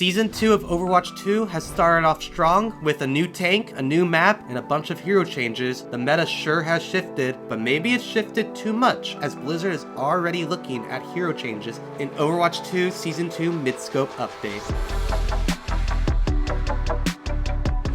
Season 2 of Overwatch 2 has started off strong with a new tank, a new map, and a bunch of hero changes. The meta sure has shifted, but maybe it's shifted too much, as Blizzard is already looking at hero changes in Overwatch 2 Season 2 Midscope update.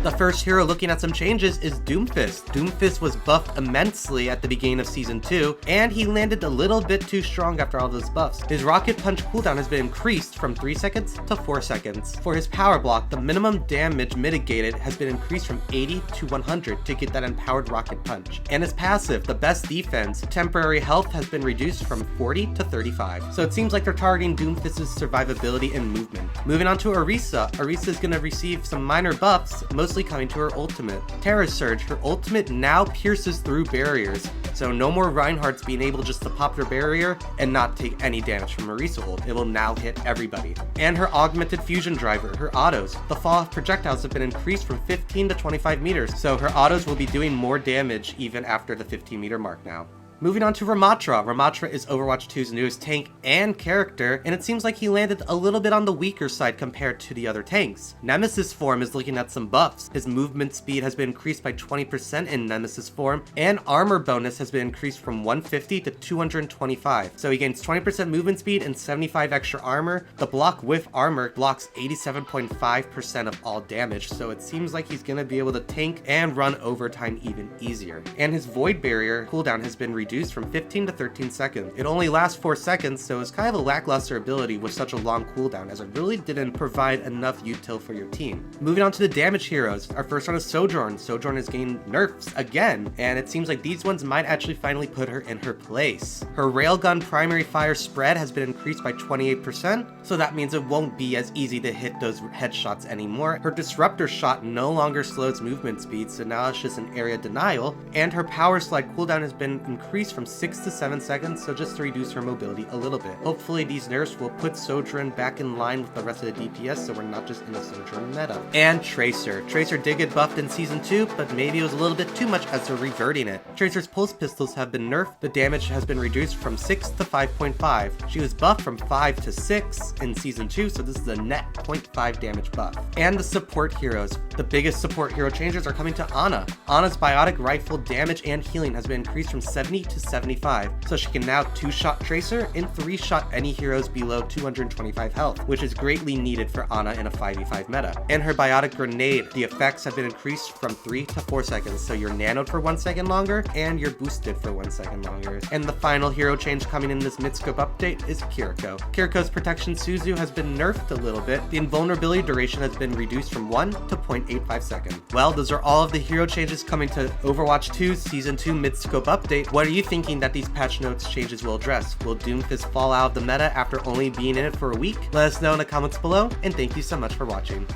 The first hero looking at some changes is Doomfist. Doomfist was buffed immensely at the beginning of Season 2, and he landed a little bit too strong after all those buffs. His rocket punch cooldown has been increased from 3 seconds to 4 seconds. For his power block, the minimum damage mitigated has been increased from 80 to 100 to get that empowered rocket punch. And his passive, the best defense, temporary health has been reduced from 40 to 35. So it seems like they're targeting Doomfist's survivability and movement. Moving on to Orisa. Orisa is going to receive some minor buffs, mostly coming to her ultimate. Terra Surge, her ultimate now pierces through barriers, so no more Reinhardt's being able just to pop their barrier and not take any damage from Orisa ult. It will now hit everybody. And her augmented fusion driver, her autos. The fall off projectiles have been increased from 15 to 25 meters, so her autos will be doing more damage even after the 15 meter mark now. Moving on to Ramattra. Ramattra is Overwatch 2's newest tank and character, and it seems like he landed a little bit on the weaker side compared to the other tanks. Nemesis form is looking at some buffs. His movement speed has been increased by 20% in Nemesis form, and armor bonus has been increased from 150 to 225. So he gains 20% movement speed and 75 extra armor. The block with armor blocks 87.5% of all damage, so it seems like he's gonna be able to tank and run overtime even easier. And his void barrier cooldown has been reduced from 15 to 13 seconds. It only lasts 4 seconds, so it's kind of a lackluster ability with such a long cooldown, as it really didn't provide enough util for your team. Moving on to the damage heroes. Our first one is Sojourn. Sojourn has gained nerfs again, and it seems like these ones might actually finally put her in her place. Her railgun primary fire spread has been increased by 28%, so that means it won't be as easy to hit those headshots anymore. Her disruptor shot no longer slows movement speed, so now it's just an area denial, and her power slide cooldown has been increased from 6 to 7 seconds, so just to reduce her mobility a little bit. Hopefully these nerfs will put Sojourn back in line with the rest of the DPS, so we're not just in a Sojourn meta. And Tracer. Tracer did get buffed in Season 2, but maybe it was a little bit too much as they're reverting it. Tracer's pulse pistols have been nerfed. The damage has been reduced from 6 to 5.5. She was buffed from 5 to 6 in Season 2, so this is a net 0.5 damage buff. And the support heroes. The biggest support hero changes are coming to Ana. Ana's biotic rifle damage and healing has been increased from 70 to 75, so she can now 2-shot Tracer and 3-shot any heroes below 225 health, which is greatly needed for Ana in a 5v5 meta. And her biotic grenade, the effects have been increased from 3 to 4 seconds, so you're nanoed for 1 second longer and you're boosted for 1 second longer. And the final hero change coming in this Midscope update is Kiriko. Kiriko's protection Suzu has been nerfed a little bit. The invulnerability duration has been reduced from 1 to 0.85 seconds. Well, those are all of the hero changes coming to Overwatch 2 Season 2 Midscope update. What are you thinking that these patch notes changes will address? Will Doomfist fall out of the meta after only being in it for a week? Let us know in the comments below, and thank you so much for watching.